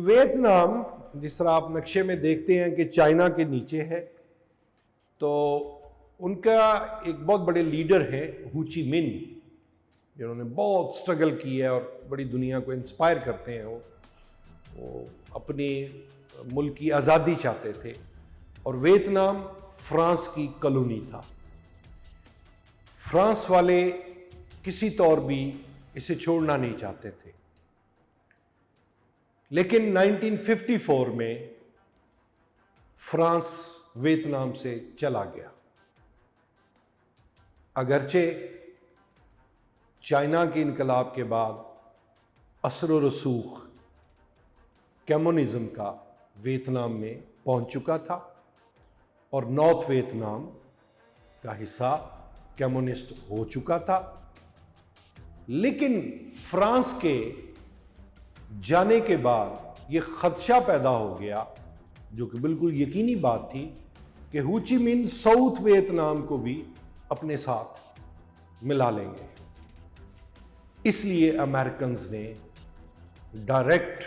Vietnam جس طرح آپ نقشے میں دیکھتے ہیں کہ چائنا کے نیچے ہے، تو ان کا ایک بہت بڑے لیڈر ہے ہو چی من، جنہوں نے بہت سٹرگل کی ہے اور بڑی دنیا کو انسپائر کرتے ہیں۔ وہ اپنی ملک کی آزادی چاہتے تھے، اور ویتنام فرانس کی کالونی تھا۔ فرانس والے کسی طور بھی اسے چھوڑنا نہیں چاہتے تھے، لیکن 1954 میں فرانس ویتنام سے چلا گیا۔ اگرچہ چائنا کے انقلاب کے بعد اثر و رسوخ کمیونزم کا ویتنام میں پہنچ چکا تھا، اور نارتھ ویتنام کا حصہ کمیونسٹ ہو چکا تھا، لیکن فرانس کے جانے کے بعد یہ خدشہ پیدا ہو گیا، جو کہ بالکل یقینی بات تھی، کہ ہو چی من ساؤتھ ویتنام کو بھی اپنے ساتھ ملا لیں گے۔ اس لیے امریکنز نے ڈائریکٹ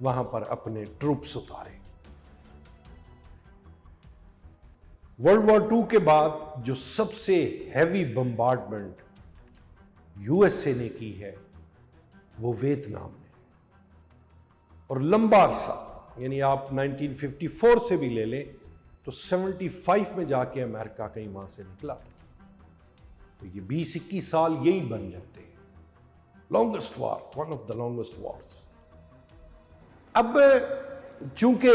وہاں پر اپنے ٹروپس اتارے۔ ورلڈ وار II کے بعد جو سب سے heavy bombardment U S A نے کی ہے وہ ویتنام میں، اور لمبا عرصہ، یعنی آپ 1954 سے بھی لے لیں تو 75 میں جا کے امریکہ کہیں وہاں سے نکلا تھا۔ تو یہ 20-21 سال یہی بن جاتے ہیں۔ Longest war, one of the longest wars. اب چونکہ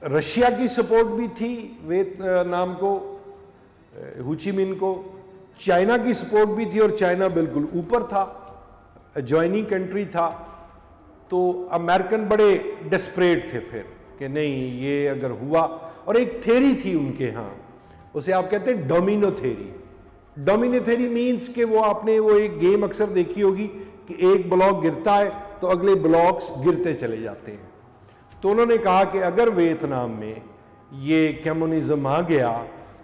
رشیا کی سپورٹ بھی تھی ویتنام کو، ہو چی من کو، چائنا کی سپورٹ بھی تھی، اور چائنا بالکل اوپر تھا، ایڈجوائننگ کنٹری تھا، تو امریکن بڑے ڈسپریٹ تھے پھر کہ نہیں یہ اگر ہوا۔ اور ایک تھیری تھی ان کے ہاں، اسے آپ کہتے ہیں domino theory. Domino theory means کہ وہ آپ نے وہ ایک گیم اکثر دیکھی ہوگی کہ ایک بلاک گرتا ہے تو اگلے بلاکس گرتے چلے جاتے ہیں۔ تو انہوں نے کہا کہ اگر ویتنام میں یہ کمیونزم آ گیا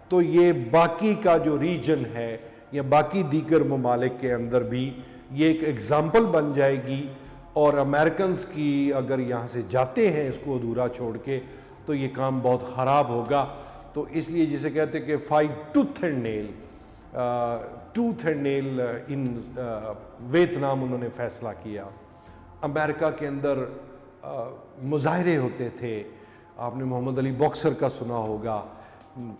تو یہ باقی کا جو ریجن ہے یا باقی دیگر ممالک کے اندر بھی یہ ایک ایگزامپل بن جائے گی، اور امریکنز کی اگر یہاں سے جاتے ہیں اس کو ادھورا چھوڑ کے تو یہ کام بہت خراب ہوگا۔ تو اس لیے جسے کہتے ہیں کہ fight tooth and nail in Vietnam انہوں نے فیصلہ کیا۔ امریکہ کے اندر مظاہرے ہوتے تھے، آپ نے محمد علی باکسر کا سنا ہوگا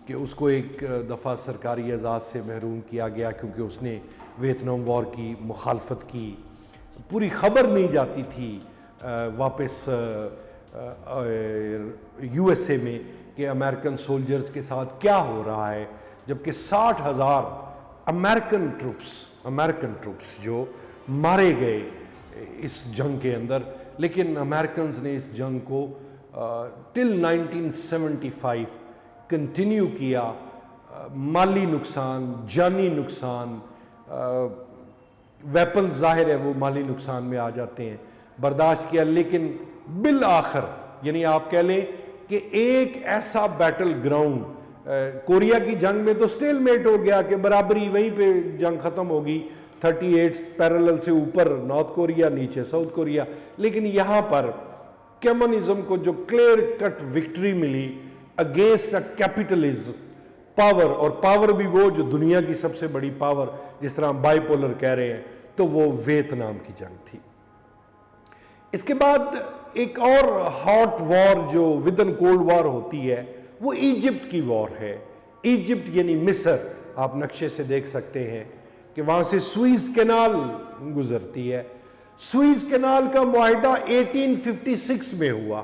کہ اس کو ایک دفعہ سرکاری اعزاز سے محروم کیا گیا کیونکہ اس نے ویتنام وار کی مخالفت کی۔ پوری خبر نہیں جاتی تھی واپس یو ایس اے میں کہ امریکن سولجرز کے ساتھ کیا ہو رہا ہے، جبکہ 60,000 امریکن ٹروپس جو مارے گئے اس جنگ کے اندر۔ لیکن امریکنز نے اس جنگ کو ٹل 1975 کنٹینیو کیا۔ مالی نقصان، جانی نقصان، ویپن ظاہر ہے وہ مالی نقصان میں آ جاتے ہیں، برداشت کیا، لیکن بالآخر یعنی آپ کہہ لیں کہ ایک ایسا بیٹل گراؤنڈ، کوریا کی جنگ میں تو سٹیل میٹ ہو گیا کہ برابری، وہیں پہ جنگ ختم ہوگی، 38 پیرلل سے اوپر نارتھ کوریا، نیچے ساؤتھ کوریا، لیکن یہاں پر کمیونزم کو جو کلیئر کٹ وکٹری ملی اگینسٹ اے کیپٹلزم پاور، اور پاور بھی وہ جو دنیا کی سب سے بڑی پاور جس طرح ہم بائی پولر کہہ رہے ہیں، تو وہ ویتنام کی جنگ تھی۔ اس کے بعد ایک اور ہاٹ وار جو ودن کولڈ وار ہوتی ہے وہ ایجپٹ کی وار ہے۔ ایجپٹ یعنی مصر، آپ نقشے سے دیکھ سکتے ہیں کہ وہاں سے سوئز کینال گزرتی ہے۔ سوئز کینال کا معاہدہ 1856 میں ہوا۔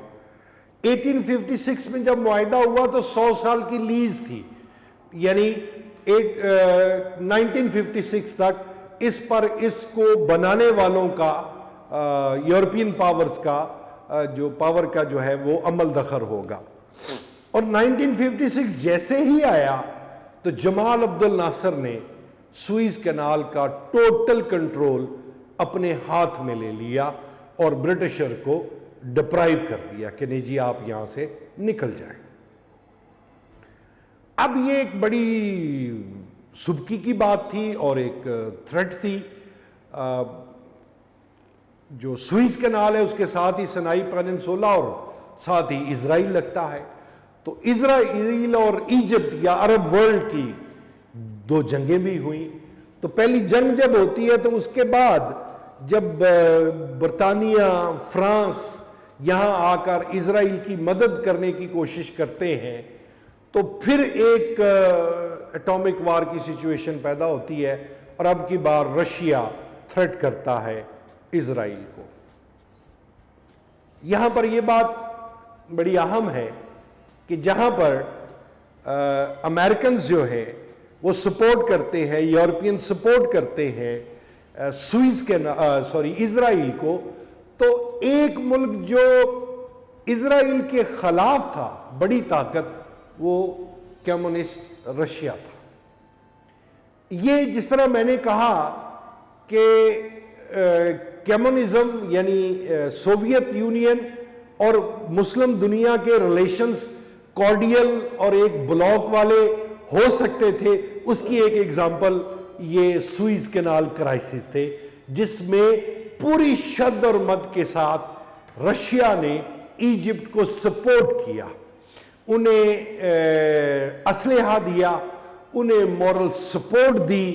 1856 میں جب معاہدہ ہوا تو 100 سال کی لیز تھی، یعنی 1956 تک اس پر اس کو بنانے والوں کا، یورپین پاورز کا جو پاور کا جو ہے وہ عمل دخل ہوگا۔ اور 1956 جیسے ہی آیا تو جمال عبد الناصر نے سوئز کینال کا ٹوٹل کنٹرول اپنے ہاتھ میں لے لیا اور برٹشر کو ڈپرائیو کر دیا کہ نہیں جی آپ یہاں سے نکل جائیں۔ اب یہ ایک بڑی سبکی کی بات تھی اور ایک تھریٹ تھی۔ جو سوئز کینال ہے اس کے ساتھ ہی سنائی پیننسولا اور ساتھ ہی اسرائیل لگتا ہے. تو اسرائیل اور ایجپٹ یا عرب ورلڈ کی دو جنگیں بھی ہوئیں. تو پہلی جنگ جب ہوتی ہے تو اس کے بعد جب برطانیہ فرانس یہاں آ کر اسرائیل کی مدد کرنے کی کوشش کرتے ہیں تو پھر ایک ایٹامک وار کی سچویشن پیدا ہوتی ہے اور اب کی بار رشیا تھریٹ کرتا ہے اسرائیل کو. یہاں پر یہ بات بڑی اہم ہے کہ جہاں پر امریکنز جو ہے وہ سپورٹ کرتے ہیں، یورپین سپورٹ کرتے ہیں اسرائیل کو، تو ایک ملک جو اسرائیل کے خلاف تھا بڑی طاقت وہ کمیونسٹ رشیا تھا. یہ جس طرح میں نے کہا کہ کمیونزم یعنی سوویت یونین اور مسلم دنیا کے ریلیشنز کارڈیل اور ایک بلاک والے ہو سکتے تھے، اس کی ایک ایگزامپل یہ سوئز کینال کرائسس تھے، جس میں پوری شد اور مد کے ساتھ رشیا نے ایجپٹ کو سپورٹ کیا، انہیں اسلحہ دیا، انہیں مورل سپورٹ دی،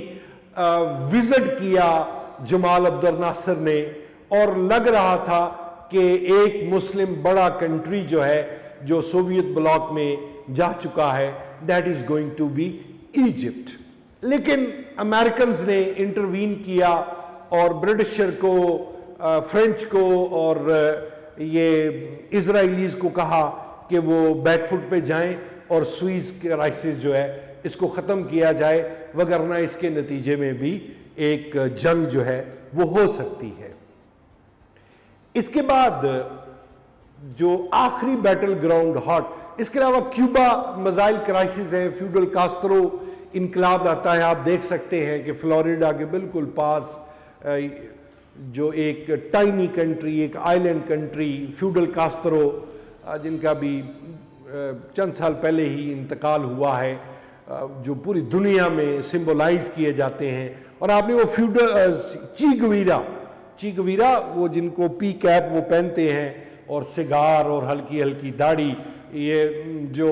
وزٹ کیا جمال عبد الناصر نے، اور لگ رہا تھا کہ ایک مسلم بڑا کنٹری جو ہے جو سوویت بلاک میں جا چکا ہے that is going to be Egypt. لیکن امریکنز نے انٹروین کیا اور برٹشر کو، فرینچ کو اور یہ اسرائیلیز کو کہا کہ وہ بیک فٹ پہ جائیں اور سوئز کرائسس جو ہے اس کو ختم کیا جائے، وگرنہ اس کے نتیجے میں بھی ایک جنگ جو ہے وہ ہو سکتی ہے. اس کے بعد جو آخری بیٹل گراؤنڈ ہاٹ، اس کے علاوہ کیوبا مزائل کرائسس ہے، فیوڈل کاسترو انقلاب آتا ہے. آپ دیکھ سکتے ہیں کہ فلوریڈا کے بالکل پاس جو ایک ٹائنی کنٹری، ایک آئلینڈ کنٹری فیوڈل کاسترو، جن کا بھی چند سال پہلے ہی انتقال ہوا ہے، جو پوری دنیا میں سمبولائز کیے جاتے ہیں. اور آپ نے وہ فیوڈل چی گویرا وہ جن کو پی کیپ وہ پہنتے ہیں اور سگار اور ہلکی ہلکی داڑھی، یہ جو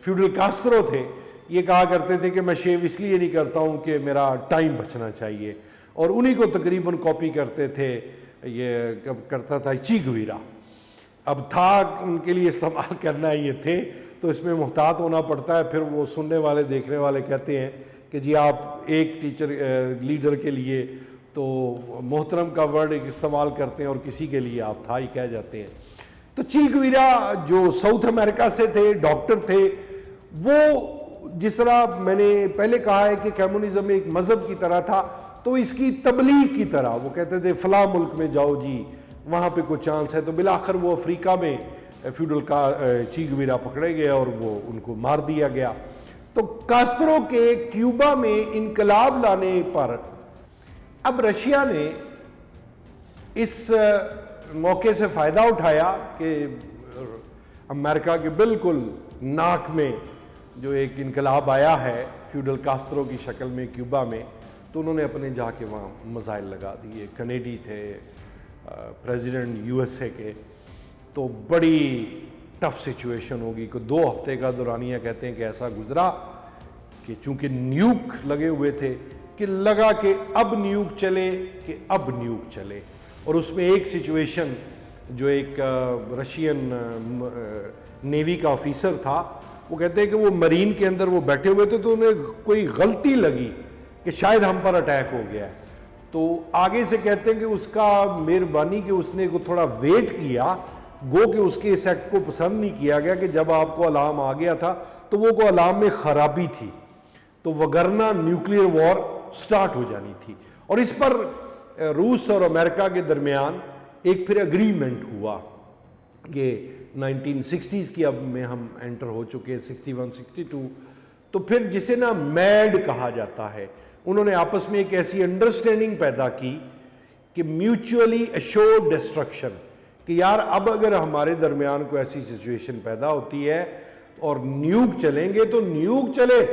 فیوڈل کاسترو تھے یہ کہا کرتے تھے کہ میں شیو اس لیے نہیں کرتا ہوں کہ میرا ٹائم بچنا چاہیے، اور انہی کو تقریباً کاپی کرتے تھے. یہ کرتا تھا چی گویرا. اب تھا ان کے لیے استعمال کرنا یہ تھے تو اس میں محتاط ہونا پڑتا ہے. پھر وہ سننے والے دیکھنے والے کہتے ہیں کہ جی آپ ایک ٹیچر لیڈر کے لیے تو محترم کا ورڈ ایک استعمال کرتے ہیں اور کسی کے لیے آپ تھا ہی کہہ جاتے ہیں. تو چی گویرا جو ساؤتھ امریکہ سے تھے، ڈاکٹر تھے، وہ جس طرح میں نے پہلے کہا ہے کہ کمیونزم ایک مذہب کی طرح تھا، تو اس کی تبلیغ کی طرح وہ کہتے تھے فلاں ملک میں جاؤ جی وہاں پہ کوئی چانس ہے. تو بالآخر وہ افریقہ میں فیوڈل کا چی گویرا پکڑے گئے اور وہ ان کو مار دیا گیا. تو کاسترو کے کیوبا میں انقلاب لانے پر اب رشیا نے اس موقع سے فائدہ اٹھایا کہ امریکہ کے بالکل ناک میں جو ایک انقلاب آیا ہے فیوڈل کاسترو کی شکل میں کیوبا میں، تو انہوں نے اپنے جا کے وہاں میزائل لگا دیے. کنیڈی تھے پریزیڈنٹ یو ایس اے کے. تو بڑی ٹف سچویشن ہوگی کہ 2 ہفتے کا دورانیہ کہتے ہیں کہ ایسا گزرا کہ چونکہ نیوک لگے ہوئے تھے کہ لگا کہ اب نیوک چلے کہ اب نیوک چلے. اور اس میں ایک سچویشن جو ایک رشین نیوی کا آفیسر تھا، وہ کہتے ہیں کہ وہ مرین کے اندر وہ بیٹھے ہوئے تھے تو انہیں کوئی غلطی لگی کہ شاید ہم پر اٹیک ہو گیا ہے. تو آگے سے کہتے ہیں کہ اس کا مہربانی کہ اس نے تھوڑا ویٹ کیا، گو کہ اس کے اس ایکٹ کو پسند نہیں کیا گیا کہ جب آپ کو الارم آ گیا تھا تو وہ کو الارم میں خرابی تھی، تو وگرنہ نیوکلیئر وار سٹارٹ ہو جانی تھی. اور اس پر روس اور امریکہ کے درمیان ایک پھر اگریمنٹ ہوا. یہ 1960s کی اب میں ہم انٹر ہو چکے ہیں، 61 62. تو پھر جسے نا میڈ کہا جاتا ہے، انہوں نے آپس میں ایک ایسی انڈرسٹینڈنگ پیدا کی کہ میوچولی ایشورڈ ڈسٹرکشن، کہ یار اب اگر ہمارے درمیان کوئی ایسی سچویشن پیدا ہوتی ہے اور نیوک چلیں گے تو نیوک چلے.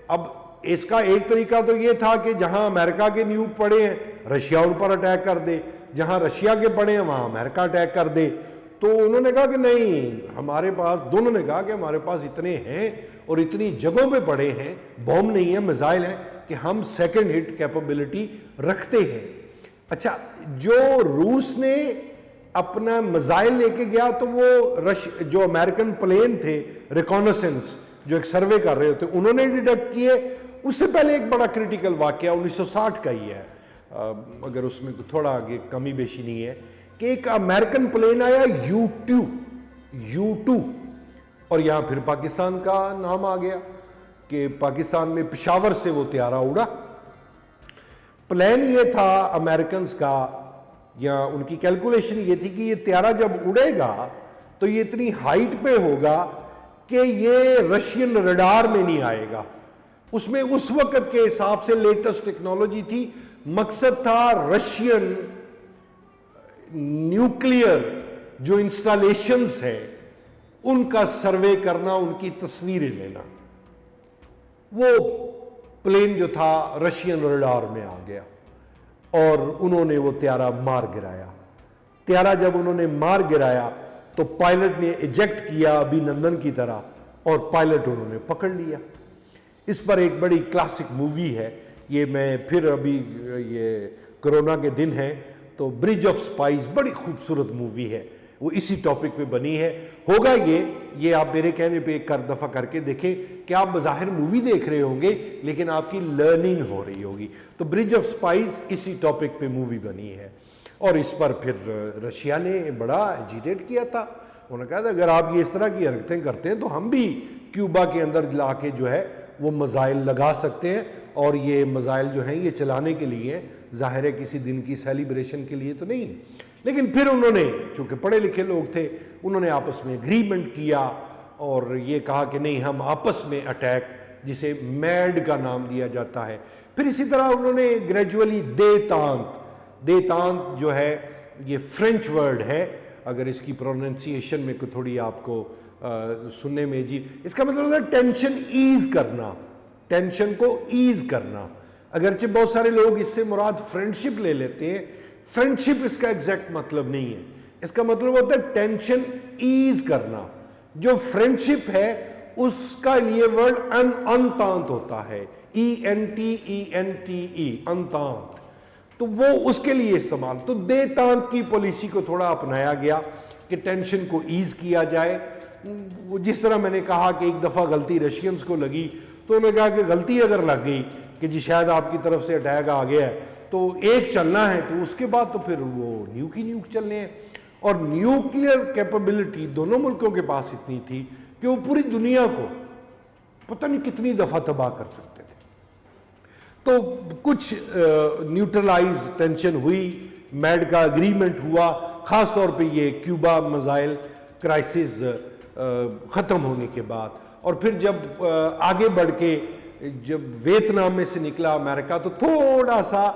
اب اس کا ایک طریقہ تو یہ تھا کہ جہاں امریکہ کے نیوک پڑے ہیں رشیا ان پر اٹیک کر دے، جہاں رشیا کے پڑے ہیں وہاں امریکہ اٹیک کر دے۔ تو انہوں نے کہا کہ نہیں، ہمارے پاس، دونوں نے کہا کہ ہمارے پاس اتنے ہیں اور اتنی جگہوں پہ پڑے ہیں، بوم نہیں ہے، میزائل ہیں، کہ ہم سیکنڈ ہٹ کیپیبلٹی رکھتے ہیں۔ اچھا، جو روس نے اپنا میزائل لے کے گیا تو وہ جو امریکن پلین تھے ریکونیسنس جو ایک سروے کر رہے ہوتے انہوں نے ڈیٹیکٹ کیے۔ اس سے پہلے ایک بڑا کریٹیکل واقعہ 1960 کا ہی ہے، اگر اس میں تھوڑا آگے کمی بیشی نہیں ہے، کہ ایک امریکن پلین آیا U2 اور یہاں پھر پاکستان کا نام آ گیا کہ پاکستان میں پشاور سے وہ طیارہ اڑا۔ پلان یہ تھا امریکنز کا، یا ان کی کیلکولیشن یہ تھی کہ یہ طیارہ جب اڑے گا تو یہ اتنی ہائٹ پہ ہوگا کہ یہ رشین ریڈار میں نہیں آئے گا۔ اس میں اس وقت کے حساب سے لیٹسٹ ٹیکنالوجی تھی، مقصد تھا رشین نیوکلیئر جو انسٹالیشنز ہے ان کا سروے کرنا، ان کی تصویریں لینا۔ وہ پلین جو تھا رشین ریڈار میں آ گیا اور انہوں نے وہ طیارہ مار گرایا۔ طیارہ جب انہوں نے مار گرایا تو پائلٹ نے ایجیکٹ کیا ابھی نندن کی طرح، اور پائلٹ انہوں نے پکڑ لیا۔ اس پر ایک بڑی کلاسک مووی ہے، یہ میں پھر ابھی یہ کرونا کے دن ہے تو برج آف سپائز، بڑی خوبصورت مووی ہے، وہ اسی ٹاپک پہ بنی ہے۔ ہوگا یہ آپ میرے کہنے پہ ایک دفعہ کر کے دیکھیں کہ آپ بظاہر مووی دیکھ رہے ہوں گے لیکن آپ کی لرننگ ہو رہی ہوگی۔ تو برج آف سپائز اسی ٹاپک پہ مووی بنی ہے، اور اس پر پھر رشیا نے بڑا ایجیٹیٹ کیا تھا۔ انہوں نے کہا تھا اگر آپ یہ اس طرح کی حرکتیں کرتے ہیں تو ہم بھی کیوبا کے اندر لا کے جو ہے وہ میزائل لگا سکتے ہیں، اور یہ میزائل جو ہیں یہ چلانے کے لیے، ظاہر ہے کسی دن کی سیلیبریشن کے لیے تو نہیں۔ لیکن پھر انہوں نے، چونکہ پڑھے لکھے لوگ تھے، انہوں نے آپس میں اگریمنٹ کیا اور یہ کہا کہ نہیں، ہم آپس میں اٹیک، جسے میڈ کا نام دیا جاتا ہے۔ پھر اسی طرح انہوں نے گریجولی دیتانت جو ہے یہ فرینچ ورڈ ہے، اگر اس کی پروننسیشن میں کوئی تھوڑی آپ کو سننے میں جی، اس کا مطلب ہوتا ہے ٹینشن ایز کرنا، ٹینشن کو ایز کرنا۔ اگرچہ بہت سارے لوگ اس سے مراد فرینڈشپ لے لیتے ہیں، فرینڈشپ اس کا ایگزیکٹ مطلب نہیں ہے، اس کا مطلب ہوتا ہے ٹینشن ایز کرنا۔ جو فرینڈشپ ہے اس کا لیے ورڈ انتانت ہوتا ہے، ENTENTE، انتانت، تو وہ اس کے لیے استعمال۔ تو دیتانت کی پالیسی کو تھوڑا اپنایا گیا کہ ٹینشن کو ایز کیا جائے۔ جس طرح میں نے کہا کہ ایک دفعہ غلطی رشینز کو لگی تو انہوں نے کہا کہ غلطی اگر لگ گئی کہ جی شاید آپ کی طرف سے اٹیک آ گیا ہے تو ایک چلنا ہے، تو اس کے بعد تو پھر وہ نیوک چلنے ہیں۔ اور نیوکلیئر کیپیبلٹی دونوں ملکوں کے پاس اتنی تھی کہ وہ پوری دنیا کو پتہ نہیں کتنی دفعہ تباہ کر سکتے تھے۔ تو کچھ نیوٹرلائز ٹینشن ہوئی، میڈ کا اگریمنٹ ہوا، خاص طور پہ یہ کیوبا میزائل کرائسس ختم ہونے کے بعد۔ اور پھر جب آگے بڑھ کے جب ویتنام میں سے نکلا امریکہ تو تھوڑا سا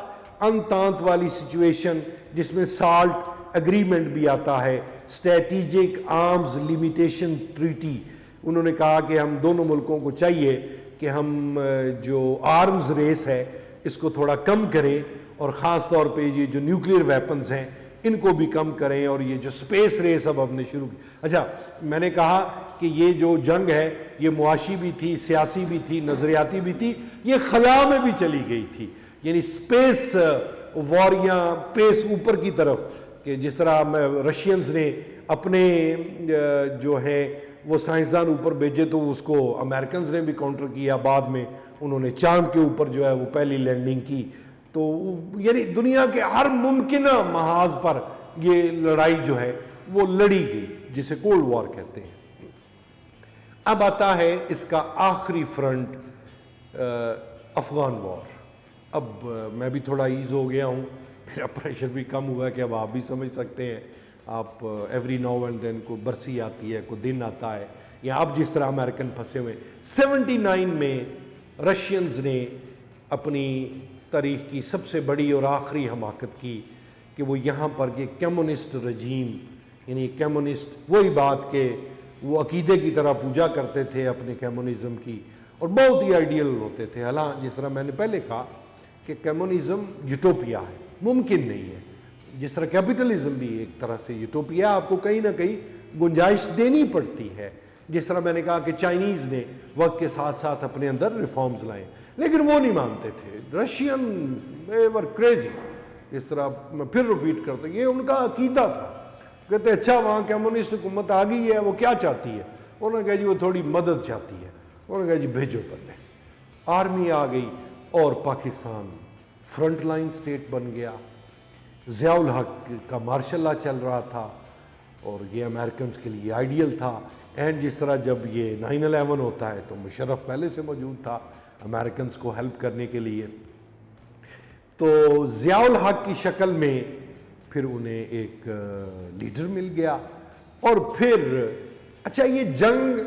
انتانت والی سچویشن جس میں سالٹ اگریمنٹ بھی آتا ہے، اسٹریٹجک آرمز لیمیٹیشن ٹریٹی۔ انہوں نے کہا کہ ہم دونوں ملکوں کو چاہیے کہ ہم جو آرمز ریس ہے اس کو تھوڑا کم کریں، اور خاص طور پہ یہ جو نیوکلیئر ویپنز ہیں ان کو بھی کم کریں، اور یہ جو سپیس ریس اب ہم نے شروع کی۔ اچھا، میں نے کہا کہ یہ جو جنگ ہے یہ معاشی بھی تھی، سیاسی بھی تھی، نظریاتی بھی تھی، یہ خلا میں بھی چلی گئی تھی، یعنی سپیس وار یا پیس اوپر کی طرف، کہ جس طرح رشینز نے اپنے جو ہے وہ سائنسدان اوپر بھیجے تو اس کو امریکنز نے بھی کاؤنٹر کیا، بعد میں انہوں نے چاند کے اوپر جو ہے وہ پہلی لینڈنگ کی۔ تو یعنی دنیا کے ہر ممکنہ محاذ پر یہ لڑائی جو ہے وہ لڑی گئی، جسے کولڈ وار کہتے ہیں۔ اب آتا ہے اس کا آخری فرنٹ، افغان وار۔ اب میں بھی تھوڑا ایز ہو گیا ہوں، میرا پریشر بھی کم ہوا ہے کہ اب آپ بھی سمجھ سکتے ہیں۔ آپ ایوری ناؤ اینڈ دین کوئی برسی آتی ہے، کوئی دن آتا ہے، یا اب جس طرح امریکن پھنسے ہوئے۔ 79 میں رشینز نے اپنی تاریخ کی سب سے بڑی اور آخری حماقت کی کہ وہ یہاں پر کہ کمیونسٹ رجیم، یعنی کمیونسٹ، وہی بات کہ وہ عقیدے کی طرح پوجا کرتے تھے اپنے کمیونزم کی، اور بہت ہی آئیڈیل ہوتے تھے۔ حالانکہ جس طرح میں نے پہلے کہا کہ کمیونزم یوٹوپیا ہے، ممکن نہیں ہے. جس طرح کیپٹلزم بھی ایک طرح سے یوٹوپیا، آپ کو کہیں نہ کہیں گنجائش دینی پڑتی ہے. جس طرح میں نے کہا کہ چائنیز نے وقت کے ساتھ ساتھ اپنے اندر ریفارمز لائے، لیکن وہ نہیں مانتے تھے. رشین ایور کریزی، اس طرح میں پھر ریپیٹ کرتا ہوں، یہ ان کا عقیدہ تھا. کہتے اچھا وہاں کمیونسٹ حکومت آ گئی ہے، وہ کیا چاہتی ہے؟ انہوں نے کہا جی وہ تھوڑی مدد چاہتی ہے. انہوں نے کہا جی بھیجو بندے. آرمی آ گئی اور پاکستان فرنٹ لائن سٹیٹ بن گیا. ضیاء الحق کا مارشل لا چل رہا تھا اور یہ امریکنز کے لیے آئیڈیل تھا. اینڈ جس طرح جب یہ 9/11 ہوتا ہے تو مشرف پہلے سے موجود تھا امریکنز کو ہیلپ کرنے کے لیے. تو ضیاء الحق کی شکل میں پھر انہیں ایک لیڈر مل گیا. اور پھر اچھا یہ جنگ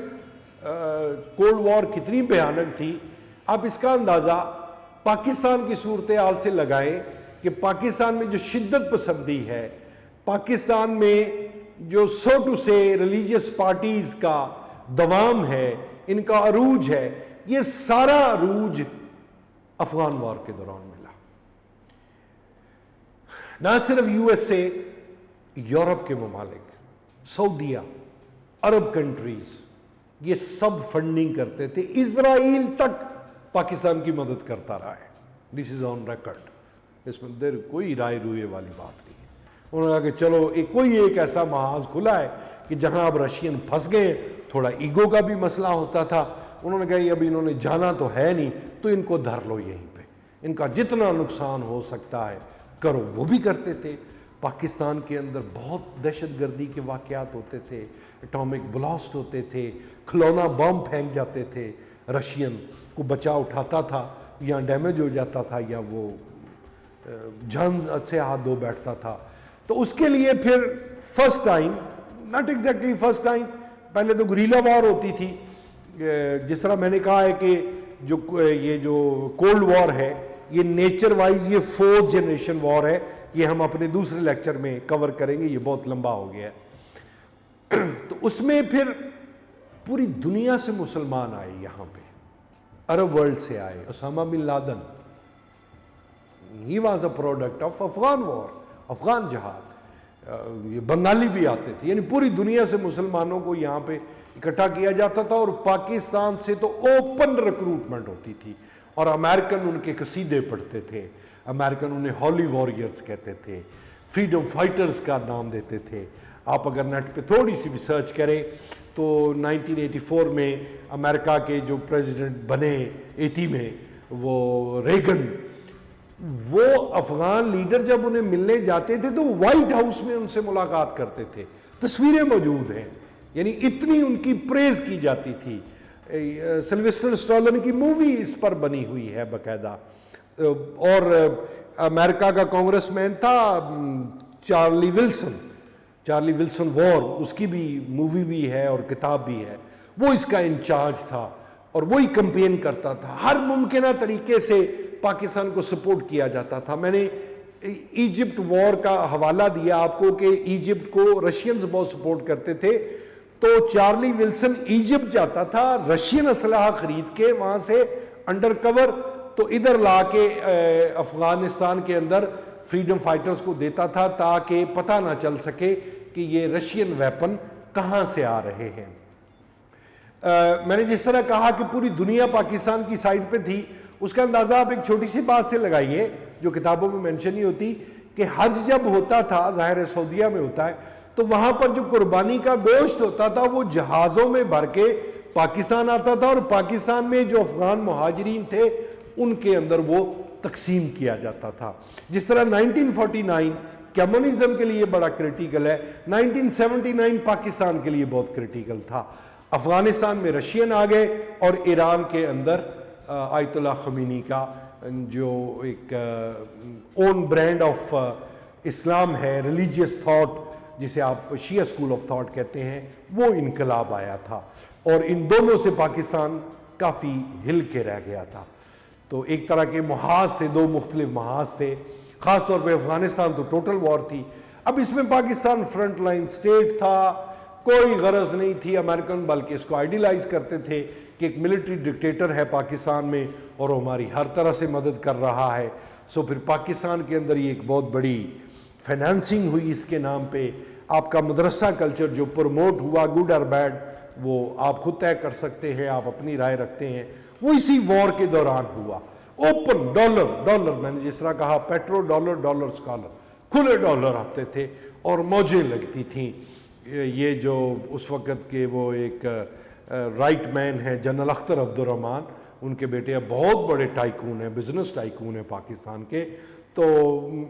کولڈ وار کتنی بھیانک تھی، آپ اس کا اندازہ پاکستان کی صورتحال سے لگائیں کہ پاکستان میں جو شدت پسندی ہے، پاکستان میں جو سو ٹو سے ریلیجیس پارٹیز کا دوام ہے، ان کا عروج ہے، یہ سارا عروج افغان وار کے دوران ملا. نہ صرف یو ایس اے، یورپ کے ممالک، سعودیہ، عرب کنٹریز، یہ سب فنڈنگ کرتے تھے. اسرائیل تک پاکستان کی مدد کرتا رہا ہے. دس از آن ریکارڈ. اس میں دیر کوئی رائے روئے والی بات نہیں ہے. انہوں نے کہا کہ چلو کوئی ایک ایسا محاذ کھلا ہے کہ جہاں اب رشین پھنس گئے. تھوڑا ایگو کا بھی مسئلہ ہوتا تھا. انہوں نے کہا اب انہوں نے جانا تو ہے نہیں تو ان کو دھر لو یہیں پہ، ان کا جتنا نقصان ہو سکتا ہے کرو. وہ بھی کرتے تھے. پاکستان کے اندر بہت دہشت گردی کے واقعات ہوتے تھے، اٹامک بلاسٹ ہوتے تھے، کھلونا بم پھینک جاتے تھے. رشین کو بچا اٹھاتا تھا یا ڈیمیج ہو جاتا تھا یا وہ جان سے ہاتھ دھو بیٹھتا تھا. تو اس کے لیے پھر first time, not exactly first time, پہلے تو گریلا وار ہوتی تھی. جس طرح میں نے کہا ہے کہ یہ جو کولڈ وار ہے یہ نیچر وائز یہ 4th جنریشن وار ہے. یہ ہم اپنے دوسرے لیکچر میں کور کریں گے، یہ بہت لمبا ہو گیا ہے. تو اس میں پھر پوری دنیا سے مسلمان آئے یہاں پہ، عرب ورلڈ سے آئے. Osama bin Laden, he was a product of Afghan war, Afghan جہاد. یہ بنگالی بھی آتے تھے. یعنی پوری دنیا سے مسلمانوں کو یہاں پہ اکٹھا کیا جاتا تھا. اور پاکستان سے تو اوپن ریکروٹمنٹ ہوتی تھی اور امریکن ان کے قصیدے پڑھتے تھے. امریکن انہیں ہولی واریئرز کہتے تھے، فریڈم فائٹرز کا نام دیتے تھے. آپ اگر نیٹ پہ تھوڑی سی بھی سرچ کریں تو 1984 میں امریکہ کے جو پریزیڈنٹ بنے 80 میں، وہ ریگن، وہ افغان لیڈر جب انہیں ملنے جاتے تھے تو وائٹ ہاؤس میں ان سے ملاقات کرتے تھے. تصویریں موجود ہیں. یعنی اتنی ان کی پریز کی جاتی تھی. سلویسٹر اسٹالن کی مووی اس پر بنی ہوئی ہے باقاعدہ. اور امریکہ کا کانگریس مین تھا چارلی ولسن وار، اس کی بھی مووی بھی ہے اور کتاب بھی ہے. وہ اس کا انچارج تھا اور وہی کمپین کرتا تھا. ہر ممکنہ طریقے سے پاکستان کو سپورٹ کیا جاتا تھا. میں نے ایجپٹ وار کا حوالہ دیا آپ کو کہ ایجپٹ کو رشینز بہت سپورٹ کرتے تھے. تو چارلی ولسن ایجپٹ جاتا تھا رشین اسلحہ خرید کے وہاں سے انڈر کور، تو ادھر لا کے افغانستان کے اندر فریڈم فائٹرز کو دیتا تھا تاکہ پتہ نہ چل سکے کہ یہ رشین ویپن کہاں سے آ رہے ہیں. میں نے جس طرح کہا کہ پوری دنیا پاکستان کی سائڈ پہ تھی، اس کا اندازہ آپ ایک چھوٹی سی بات سے لگائیے جو کتابوں میں مینشن نہیں ہوتی کہ حج جب ہوتا تھا، ظاہر سعودیہ میں ہوتا ہے، تو وہاں پر جو قربانی کا گوشت ہوتا تھا وہ جہازوں میں بھر کے پاکستان آتا تھا اور پاکستان میں جو افغان مہاجرین تھے ان کے اندر وہ تقسیم کیا جاتا تھا. جس طرح 1949 کمیونزم کے لیے بڑا کریٹیکل ہے، 1979 پاکستان کے لیے بہت کریٹیکل تھا. افغانستان میں رشین آ گئے اور ایران کے اندر آیت اللہ خمینی کا جو ایک اون برانڈ آف اسلام ہے، ریلیجیس تھاٹ جسے آپ شیعہ اسکول آف تھاٹ کہتے ہیں، وہ انقلاب آیا تھا اور ان دونوں سے پاکستان کافی ہل کے رہ گیا تھا. تو ایک طرح کے محاذ تھے، دو مختلف محاذ تھے. خاص طور پہ افغانستان تو ٹوٹل وار تھی. اب اس میں پاکستان فرنٹ لائن سٹیٹ تھا، کوئی غرض نہیں تھی امریکن، بلکہ اس کو آئیڈیلائز کرتے تھے کہ ایک ملٹری ڈکٹیٹر ہے پاکستان میں اور وہ ہماری ہر طرح سے مدد کر رہا ہے. سو پھر پاکستان کے اندر یہ ایک بہت بڑی فائنانسنگ ہوئی اس کے نام پہ. آپ کا مدرسہ کلچر جو پروموٹ ہوا گڈ اور بیڈ وہ آپ خود طے کر سکتے ہیں, آپ اپنی رائے رکھتے ہیں, وہ اسی وار کے دوران ہوا. اوپن ڈالر میں نے جس طرح کہا پیٹرو ڈالر اسکالر, کھلے ڈالر آتے تھے اور موجیں لگتی تھیں. یہ جو اس وقت کے وہ ایک رائٹ مین ہیں جنرل اختر عبد الرحمن, ان کے بیٹے بہت بڑے ٹائکون ہیں, بزنس ٹائکون ہیں پاکستان کے, تو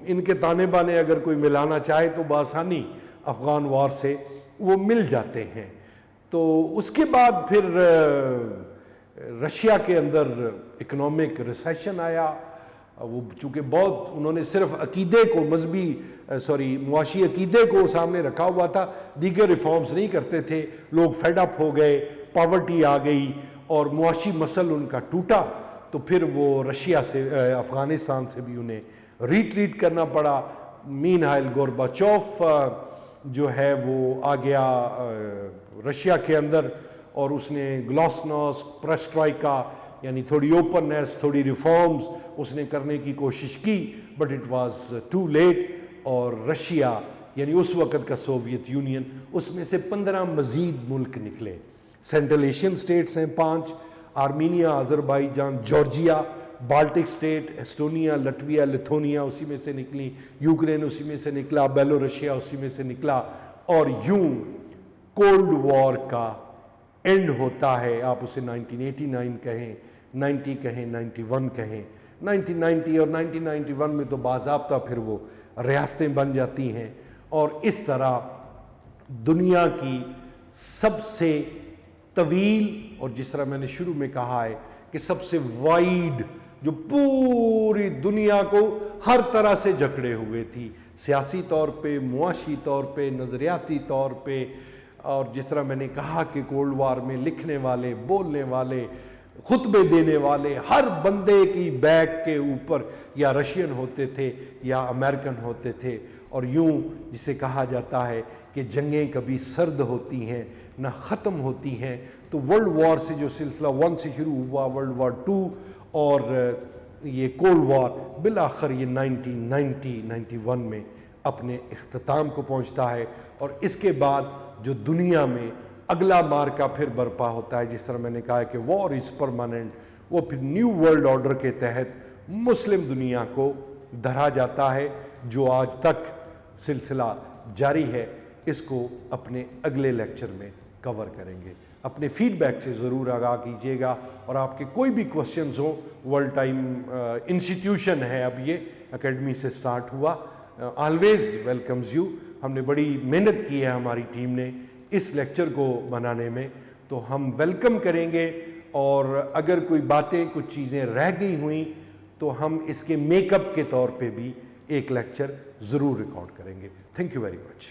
ان کے تانے بانے اگر کوئی ملانا چاہے تو بآسانی افغان وار سے وہ مل جاتے ہیں. تو اس کے بعد پھر رشیا کے اندر اکنامک ریسیشن آیا. وہ چونکہ بہت انہوں نے صرف عقیدے کو معاشی عقیدے کو سامنے رکھا ہوا تھا, دیگر ریفارمز نہیں کرتے تھے. لوگ فیڈ اپ ہو گئے, پاورٹی آ گئی اور معاشی مسل ان کا ٹوٹا, تو پھر وہ رشیا سے افغانستان سے بھی انہیں ریٹریٹ کرنا پڑا. مین حائل گورباچوف جو ہے وہ آ گیا رشیا کے اندر, اور اس نے گلاسنوس پریسٹرائکا یعنی تھوڑی اوپننیس, تھوڑی ریفارمز اس نے کرنے کی کوشش کی, but it was too late. اور رشیا یعنی اس وقت کا سوویت یونین, اس میں سے 15 مزید ملک نکلے. سینٹرل ایشین سٹیٹس ہیں 5, Armenia, Azerbaijan, Georgia, Baltic state, Estonia, Latvia, Lithuania اسی میں سے نکلی, یوکرین اسی میں سے نکلا, بیلورشیا اسی میں سے نکلا. اور یوں کولڈ وار کا اینڈ ہوتا ہے. آپ اسے 1989 کہیں, 90 کہیں, 91 کہیں. 1990 اور 1991 میں تو باضابطہ پھر وہ ریاستیں بن جاتی ہیں, اور اس طرح دنیا کی سب سے طویل اور جس طرح میں نے شروع میں کہا ہے کہ سب سے وائڈ, جو پوری دنیا کو ہر طرح سے جکڑے ہوئے تھی, سیاسی طور پہ, معاشی طور پہ, نظریاتی طور پہ, اور جس طرح میں نے کہا کہ کولڈ وار میں لکھنے والے, بولنے والے, خطبے دینے والے, ہر بندے کی بیک کے اوپر یا رشین ہوتے تھے یا امریکن ہوتے تھے. اور یوں جسے کہا جاتا ہے کہ جنگیں کبھی سرد ہوتی ہیں نہ ختم ہوتی ہیں, تو ورلڈ وار سے جو سلسلہ 1 سے شروع ہوا, ورلڈ وار 2 اور یہ کولڈ وار بالآخر یہ 1991 میں اپنے اختتام کو پہنچتا ہے. اور اس کے بعد جو دنیا میں اگلا مارکا پھر برپا ہوتا ہے, جس طرح میں نے کہا کہ وار از پرماننٹ, وہ پھر نیو ورلڈ آرڈر کے تحت مسلم دنیا کو دھرا جاتا ہے, جو آج تک سلسلہ جاری ہے. اس کو اپنے اگلے لیکچر میں کور کریں گے. اپنے فیڈ بیک سے ضرور آگاہ کیجیے گا, اور آپ کے کوئی بھی کوشچنز ہوں, ورلڈ ٹائم انسٹیٹیوشن ہے اب یہ اکیڈمی سے سٹارٹ ہوا, آلویز ویلکمز یو. ہم نے بڑی محنت کی ہے ہماری ٹیم نے اس لیکچر کو بنانے میں, تو ہم ویلکم کریں گے. اور اگر کوئی باتیں, کچھ چیزیں رہ گئی ہوئیں تو ہم اس کے میک اپ کے طور پہ بھی ایک لیکچر ضرور ریکارڈ کریں گے. Thank you very much.